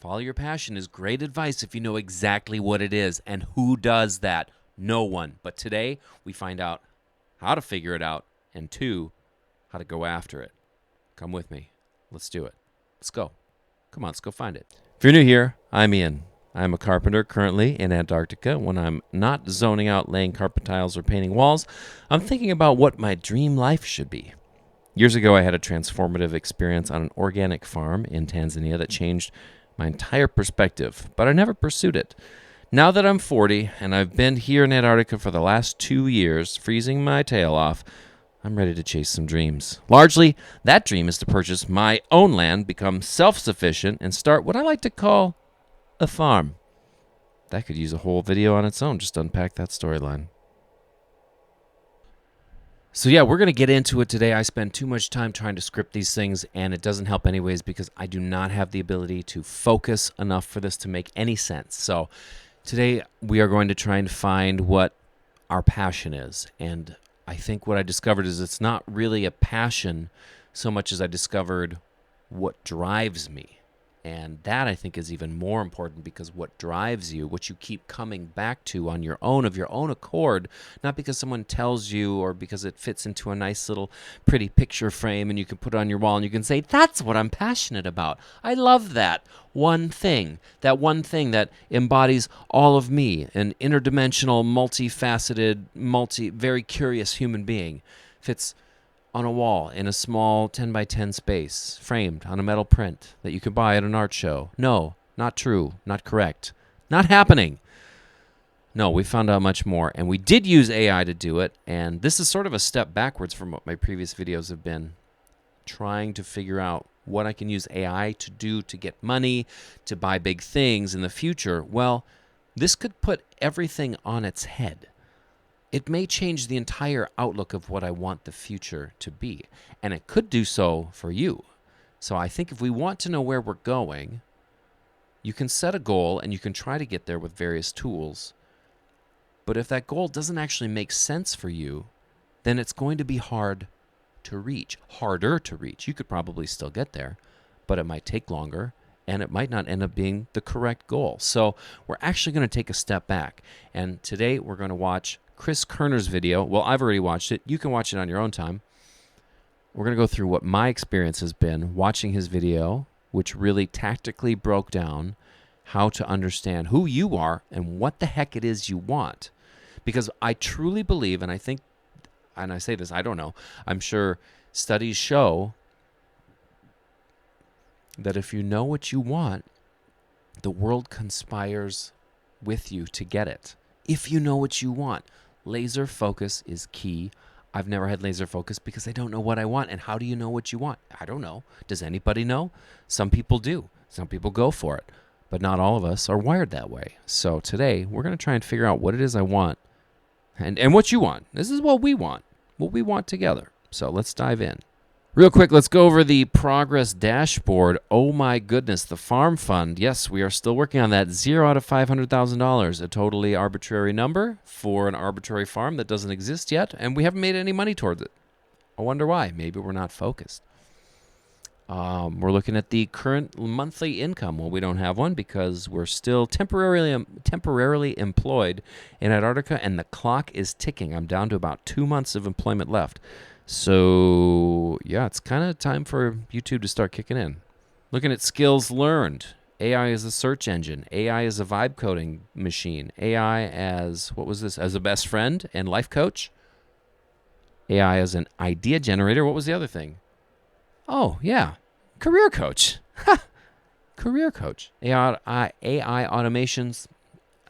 Follow your passion is great advice if you know exactly what it is. And who does that? No one. But today, we find out how to figure it out, and 2, how to go after it. Come with me. Let's do it. Let's go. Come on, let's go find it. If you're new here, I'm Ian. I'm a carpenter currently in Antarctica. When I'm not zoning out laying carpet tiles or painting walls, I'm thinking about what my dream life should be. Years ago, I had a transformative experience on an organic farm in Tanzania that changed my entire perspective, but I never pursued it. Now that I'm 40 and I've been here in Antarctica for the last 2 years, freezing my tail off, I'm ready to chase some dreams. Largely, that dream is to purchase my own land, become self-sufficient, and start what I like to call a farm. That could use a whole video on its own, just to unpack that storyline. So yeah, we're going to get into it today. I spend too much time trying to script these things, and it doesn't help anyways because I do not have the ability to focus enough for this to make any sense. So today we are going to try and find what our passion is. And I think what I discovered is it's not really a passion so much as I discovered what drives me. And that, I think, is even more important because what drives you, what you keep coming back to on your own, of your own accord, not because someone tells you or because it fits into a nice little pretty picture frame and you can put it on your wall and you can say, that's what I'm passionate about. I love that one thing that embodies all of me, an interdimensional, multifaceted, very curious human being, fits on a wall in a small 10 by 10 space, framed on a metal print that you could buy at an art show. No, not true, not correct, not happening. No, we found out much more, and we did use AI to do it, and this is sort of a step backwards from what my previous videos have been, trying to figure out what I can use AI to do to get money, to buy big things in the future. Well, this could put everything on its head. It may change the entire outlook of what I want the future to be, and it could do so for you. So I think if we want to know where we're going, you can set a goal and you can try to get there with various tools. But if that goal doesn't actually make sense for you, then it's going to be harder to reach. You could probably still get there, but it might take longer, and it might not end up being the correct goal. So we're actually going to take a step back, and today we're going to watch Chris Kerner's video. Well, I've already watched it. You can watch it on your own time. We're going to go through what my experience has been watching his video, which really tactically broke down how to understand who you are and what the heck it is you want. Because I truly believe, and I think, and I say this, I don't know, I'm sure studies show that if you know what you want, the world conspires with you to get it. If you know what you want. Laser focus is key. I've never had laser focus because I don't know what I want. And how do you know what you want? I don't know. Does anybody know? Some people do. Some people go for it. But not all of us are wired that way. So today, we're going to try and figure out what it is I want and what you want. This is what we want together. So let's dive in. Real quick, let's go over the progress dashboard. Oh my goodness, the farm fund. Yes, we are still working on that. 0 out of $500,000, a totally arbitrary number for an arbitrary farm that doesn't exist yet, and we haven't made any money towards it. I wonder why. Maybe we're not focused. We're looking at the current monthly income. Well, we don't have one because we're still temporarily employed in Antarctica, and the clock is ticking. I'm down to about 2 months of employment left. So, yeah, it's kind of time for YouTube to start kicking in. Looking at skills learned. AI as a search engine. AI as a vibe coding machine. AI as, what was this? As a best friend and life coach. AI as an idea generator. What was the other thing? Oh, yeah. Career coach. Career coach. AI automations.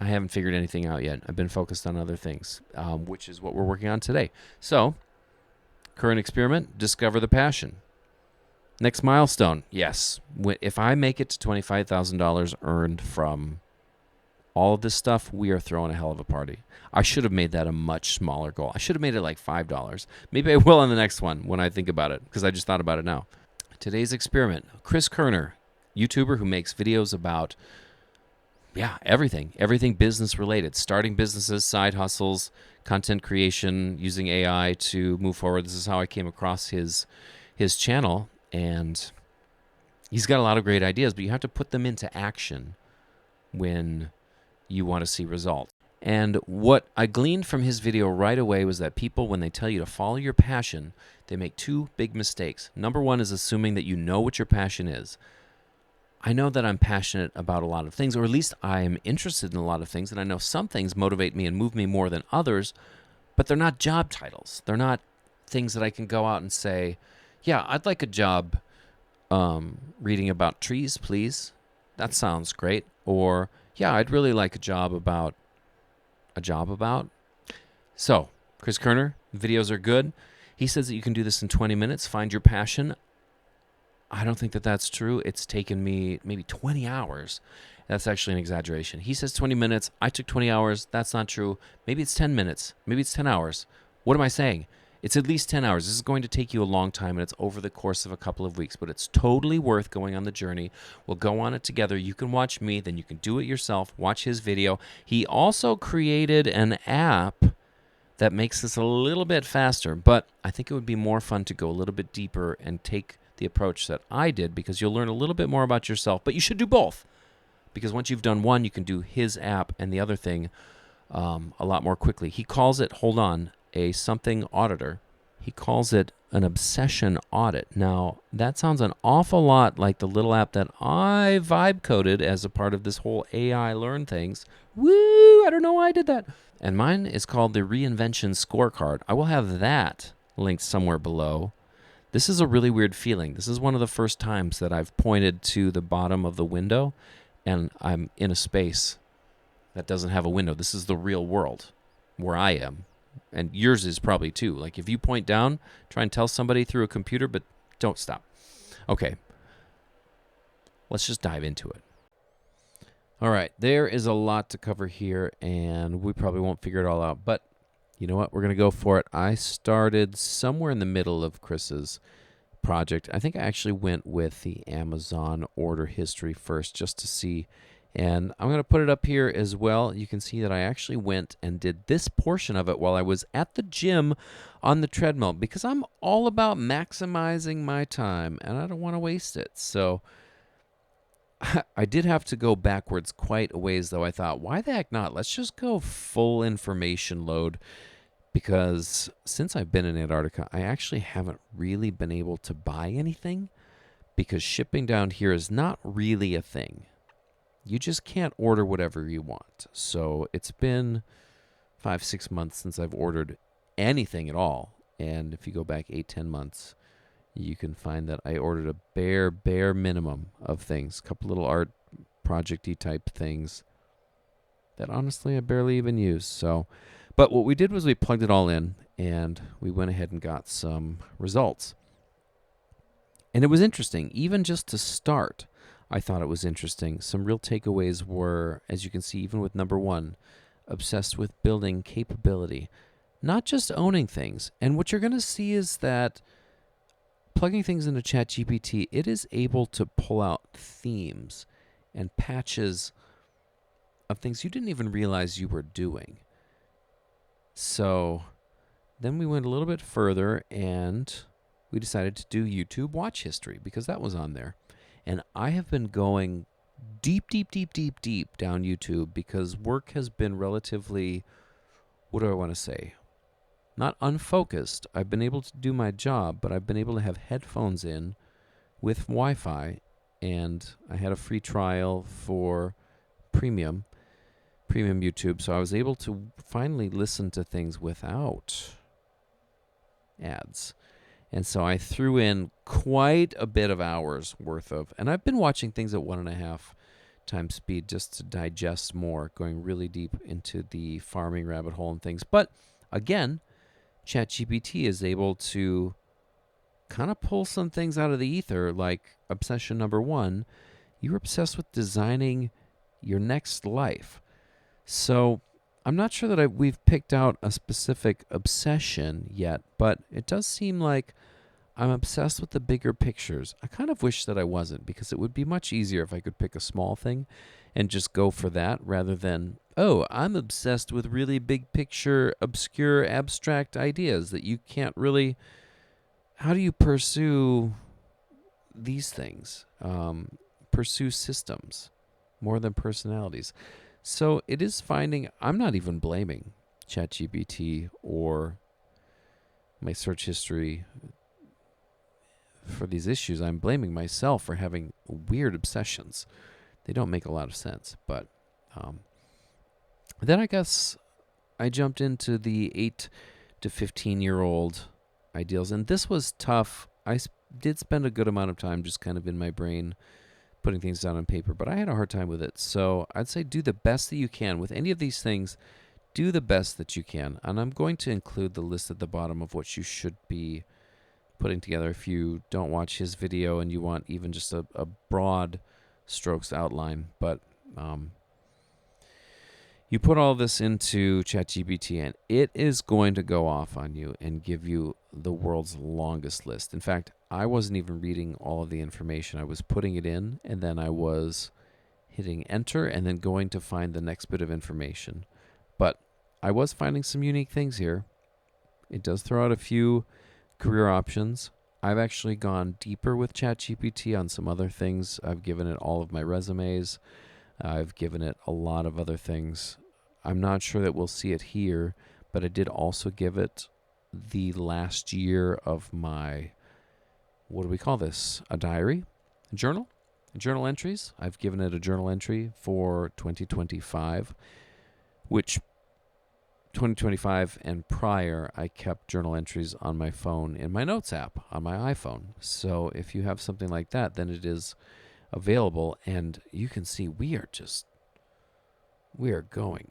I haven't figured anything out yet. I've been focused on other things, which is what we're working on today. So, current experiment, discover the passion. Next milestone, yes. If I make it to $25,000 earned from all of this stuff, we are throwing a hell of a party. I should have made that a much smaller goal. I should have made it like $5. Maybe I will on the next one when I think about it, because I just thought about it now. Today's experiment, Chris Kerner, YouTuber who makes videos about, everything business related, starting businesses, side hustles, content creation, using AI to move forward. This is how I came across his channel, and He's got a lot of great ideas, but you have to put them into action when you want to see results. And what I gleaned from his video right away was that people, when they tell you to follow your passion, they make two big mistakes. Number one is assuming that you know what your passion is. I know that I'm passionate about a lot of things, or at least I'm interested in a lot of things, and I know some things motivate me and move me more than others, but they're not job titles. They're not things that I can go out and say, yeah, I'd like a job reading about trees, please. That sounds great. Or, yeah, I'd really like a job about. So, Chris Kerner, videos are good. He says that you can do this in 20 minutes. Find your passion. I don't think that that's true. It's taken me maybe 20 hours. That's actually an exaggeration. He says 20 minutes. I took 20 hours. That's not true. Maybe it's 10 minutes. Maybe it's 10 hours. What am I saying? It's at least 10 hours. This is going to take you a long time, and it's over the course of a couple of weeks, but it's totally worth going on the journey. We'll go on it together. You can watch me, then you can do it yourself. Watch his video. He also created an app that makes this a little bit faster, but I think it would be more fun to go a little bit deeper and take the approach that I did, because you'll learn a little bit more about yourself, but you should do both, because once you've done one, you can do his app and the other thing a lot more quickly. He calls it, hold on, a something auditor. He calls it an obsession audit. Now, that sounds an awful lot like the little app that I vibe coded as a part of this whole AI learn things. Woo! I don't know why I did that. And mine is called the Reinvention Scorecard. I will have that linked somewhere below. This is a really weird feeling. This is one of the first times that I've pointed to the bottom of the window and I'm in a space that doesn't have a window. This is the real world where I am. And yours is probably too. Like if you point down, try and tell somebody through a computer, but don't stop. Okay. Let's just dive into it. All right. There is a lot to cover here, and we probably won't figure it all out. But you know what? We're going to go for it. I started somewhere in the middle of Chris's project. I think I actually went with the Amazon order history first just to see. And I'm going to put it up here as well. You can see that I actually went and did this portion of it while I was at the gym on the treadmill, because I'm all about maximizing my time and I don't want to waste it. So I did have to go backwards quite a ways, though. I thought, why the heck not? Let's just go full information load, because since I've been in Antarctica, I actually haven't really been able to buy anything, because shipping down here is not really a thing. You just can't order whatever you want. So it's been 5-6 months since I've ordered anything at all. And if you go back 8-10 months, you can find that I ordered a bare minimum of things. A couple little art project-y type things that honestly I barely even use. So, but what we did was we plugged it all in and we went ahead and got some results. And it was interesting, even just to start. I thought it was interesting. Some real takeaways were, as you can see, even with number one, obsessed with building capability, not just owning things. And what you're going to see is that plugging things into ChatGPT, it is able to pull out themes and patches of things you didn't even realize you were doing. So then we went a little bit further and we decided to do YouTube watch history, because that was on there. And I have been going deep down YouTube, because work has been relatively, what do I want to say? Not unfocused. I've been able to do my job, but I've been able to have headphones in with Wi-Fi, and I had a free trial for premium YouTube, so I was able to finally listen to things without ads. And so I threw in quite a bit of hours worth of, and I've been watching things at 1.5 times speed just to digest more, going really deep into the farming rabbit hole and things. But again, ChatGPT is able to kind of pull some things out of the ether, like obsession number one. You're obsessed with designing your next life. So I'm not sure that we've picked out a specific obsession yet, but it does seem like I'm obsessed with the bigger pictures. I kind of wish that I wasn't, because it would be much easier if I could pick a small thing and just go for that, rather than, oh, I'm obsessed with really big picture, obscure, abstract ideas that you can't really, how do you pursue these things. Pursue systems more than personalities. So it is finding, I'm not even blaming ChatGPT or my search history for these issues. I'm blaming myself for having weird obsessions. They don't make a lot of sense. But then I guess I jumped into the 8 to 15-year-old ideals. And this was tough. I did spend a good amount of time just kind of in my brain putting things down on paper, but I had a hard time with it. So I'd say do the best that you can. With any of these things, do the best that you can. And I'm going to include the list at the bottom of what you should be putting together if you don't watch his video and you want even just a broad strokes outline. But you put all this into ChatGPT and it is going to go off on you and give you the world's longest list. In fact, I wasn't even reading all of the information. I was putting it in and then I was hitting enter and then going to find the next bit of information. But I was finding some unique things here. It does throw out a few career options. I've actually gone deeper with ChatGPT on some other things. I've given it all of my resumes. I've given it a lot of other things. I'm not sure that we'll see it here, but I did also give it the last year of my, what do we call this? A diary? A journal? Journal entries. I've given it a journal entry for 2025, which 2025 and prior, I kept journal entries on my phone in my notes app on my iPhone. So if you have something like that, then it is available. And you can see we are going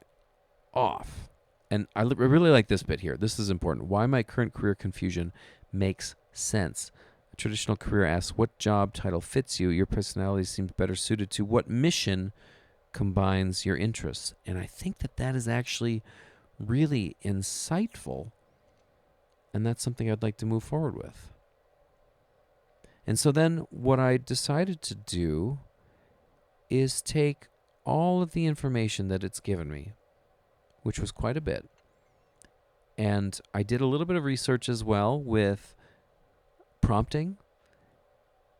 off. And I really like this bit here. This is important. Why my current career confusion makes sense. A traditional career asks, what job title fits you? Your personality seems better suited to what mission combines your interests. And I think that is actually really insightful. And that's something I'd like to move forward with. And so then what I decided to do is take all of the information that it's given me, which was quite a bit. And I did a little bit of research as well with prompting.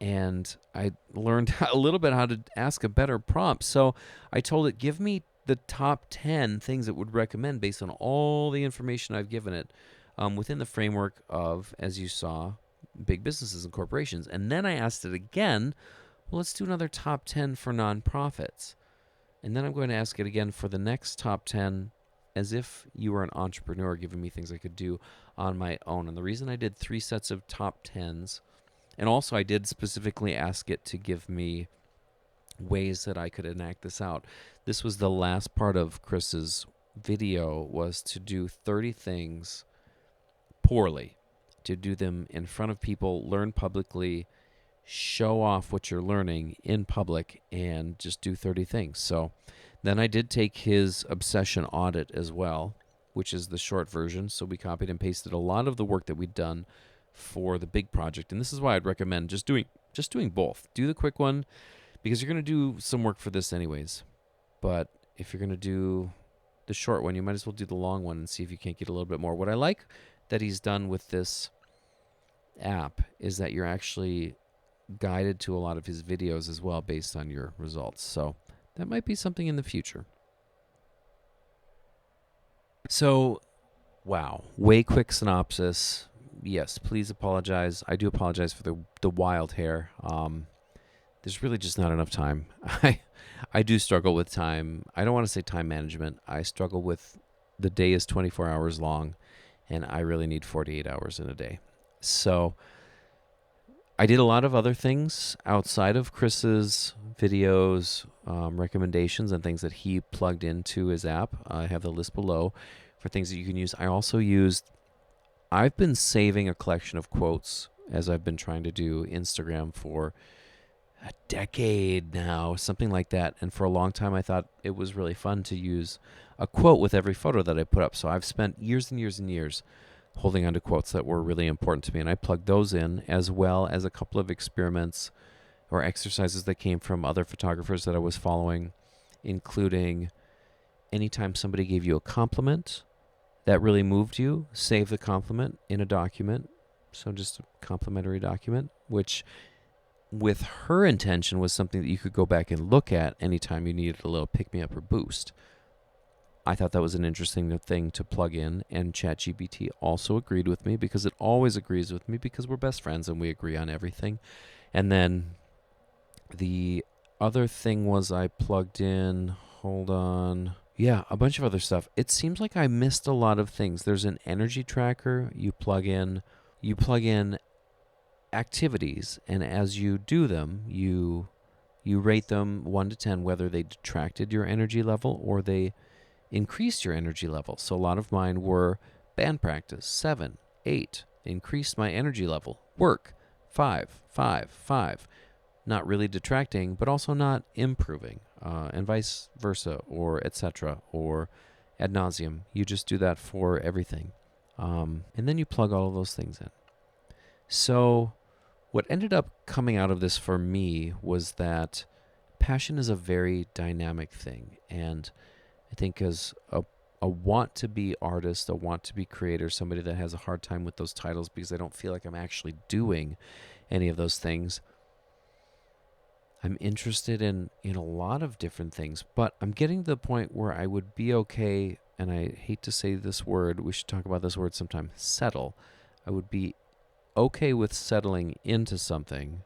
And I learned a little bit how to ask a better prompt. So I told it, give me the top 10 things it would recommend based on all the information I've given it within the framework of, as you saw, big businesses and corporations. And then I asked it again, well, let's do another top 10 for nonprofits. And then I'm going to ask it again for the next top 10 as if you were an entrepreneur giving me things I could do on my own. And the reason I did 3 sets of top 10s, and also I did specifically ask it to give me ways that I could enact this out. This was the last part of Chris's video, was to do 30 things poorly, to do them in front of people, learn publicly, show off what you're learning in public, and just do 30 things. So then I did take his obsession audit as well, which is the short version. So we copied and pasted a lot of the work that we'd done for the big project. And this is why I'd recommend just doing both. Do the quick one because you're going to do some work for this anyways. But if you're going to do the short one, you might as well do the long one and see if you can't get a little bit more. What I like that he's done with this app is that you're actually guided to a lot of his videos as well based on your results. So that might be something in the future. So, wow, way quick synopsis. Yes, please apologize. I do apologize for the wild hair. There's really just not enough time. I do struggle with time. I don't want to say time management. I struggle with the day is 24 hours long, and I really need 48 hours in a day. So I did a lot of other things outside of Chris's videos, recommendations, and things that he plugged into his app. I have the list below for things that you can use. I've been saving a collection of quotes as I've been trying to do Instagram for a decade now, something like that. And for a long time, I thought it was really fun to use a quote with every photo that I put up. So I've spent years and years and years holding on to quotes that were really important to me. And I plugged those in, as well as a couple of experiments or exercises that came from other photographers that I was following, including anytime somebody gave you a compliment that really moved you, save the compliment in a document. So just a complimentary document, which with her intention was something that you could go back and look at anytime you needed a little pick-me-up or boost. I thought that was an interesting thing to plug in, and ChatGPT also agreed with me because it always agrees with me because we're best friends and we agree on everything. And then the other thing was I plugged in, a bunch of other stuff. It seems like I missed a lot of things. There's an energy tracker. You plug in activities, and as you do them, you rate them 1 to 10 whether they detracted your energy level or they increased your energy level. So a lot of mine were band practice, 7, 8, increased my energy level. Work, 5, 5, 5. Not really detracting, but also not improving, and vice versa, or etc., or ad nauseum. You just do that for everything. And then you plug all of those things in. So what ended up coming out of this for me was that passion is a very dynamic thing. And I think as a want-to-be artist, a want-to-be creator, somebody that has a hard time with those titles because I don't feel like I'm actually doing any of those things, I'm interested in a lot of different things, but I'm getting to the point where I would be okay, and I hate to say this word, we should talk about this word sometime, settle. I would be okay with settling into something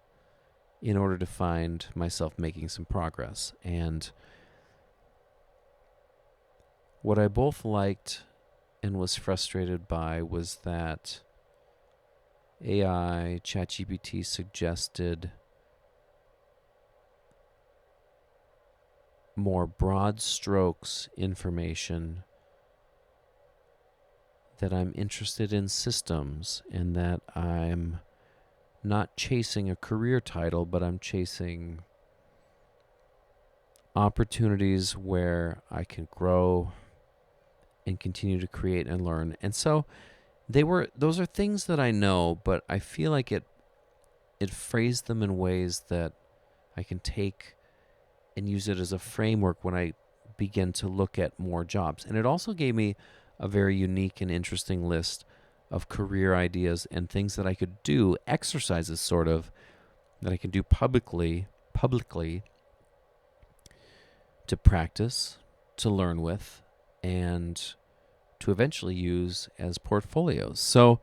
in order to find myself making some progress. And what I both liked and was frustrated by was that AI, ChatGPT suggested more broad strokes information, that I'm interested in systems, and that I'm not chasing a career title, but I'm chasing opportunities where I can grow and continue to create and learn. And so those are things that I know, but I feel like it phrased them in ways that I can take and use it as a framework when I begin to look at more jobs. And it also gave me a very unique and interesting list of career ideas and things that I could do, exercises sort of, that I can do publicly to practice, to learn with, and to eventually use as portfolios. So,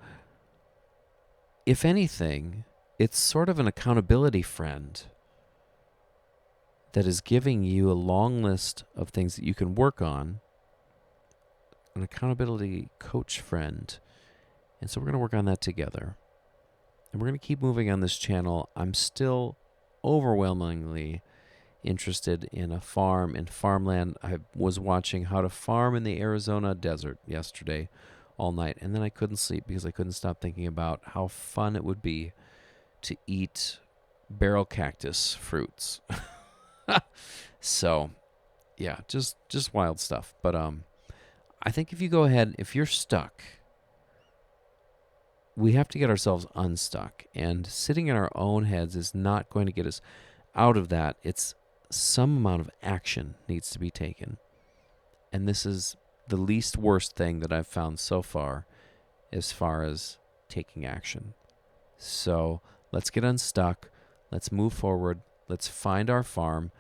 if anything, it's sort of an accountability friend that is giving you a long list of things that you can work on, an accountability coach friend. And so we're going to work on that together. And we're going to keep moving on this channel. I'm still overwhelmingly interested in a farm and farmland. I was watching how to farm in the Arizona desert yesterday all night, and then I couldn't sleep because I couldn't stop thinking about how fun it would be to eat barrel cactus fruits. So, yeah, just wild stuff. But I think if you go ahead, if you're stuck, we have to get ourselves unstuck. And sitting in our own heads is not going to get us out of that. It's some amount of action needs to be taken. And this is the least worst thing that I've found so far as taking action. So let's get unstuck. Let's move forward. Let's find our farm.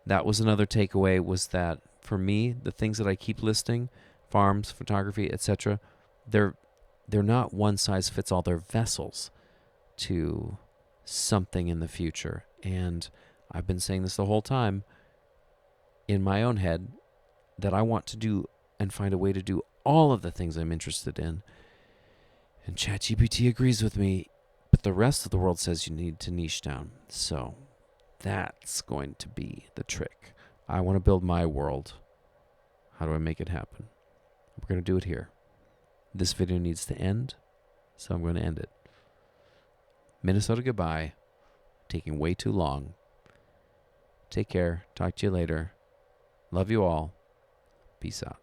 That was another takeaway, was that for me, the things that I keep listing, farms, photography, etc., they're not one size fits all. They're vessels to something in the future. And I've been saying this the whole time in my own head, that I want to do and find a way to do all of the things I'm interested in. And ChatGPT agrees with me, but the rest of the world says you need to niche down. So that's going to be the trick. I want to build my world. How do I make it happen? We're going to do it here. This video needs to end, so I'm going to end it. Minnesota goodbye. Taking way too long. Take care. Talk to you later. Love you all. Peace out.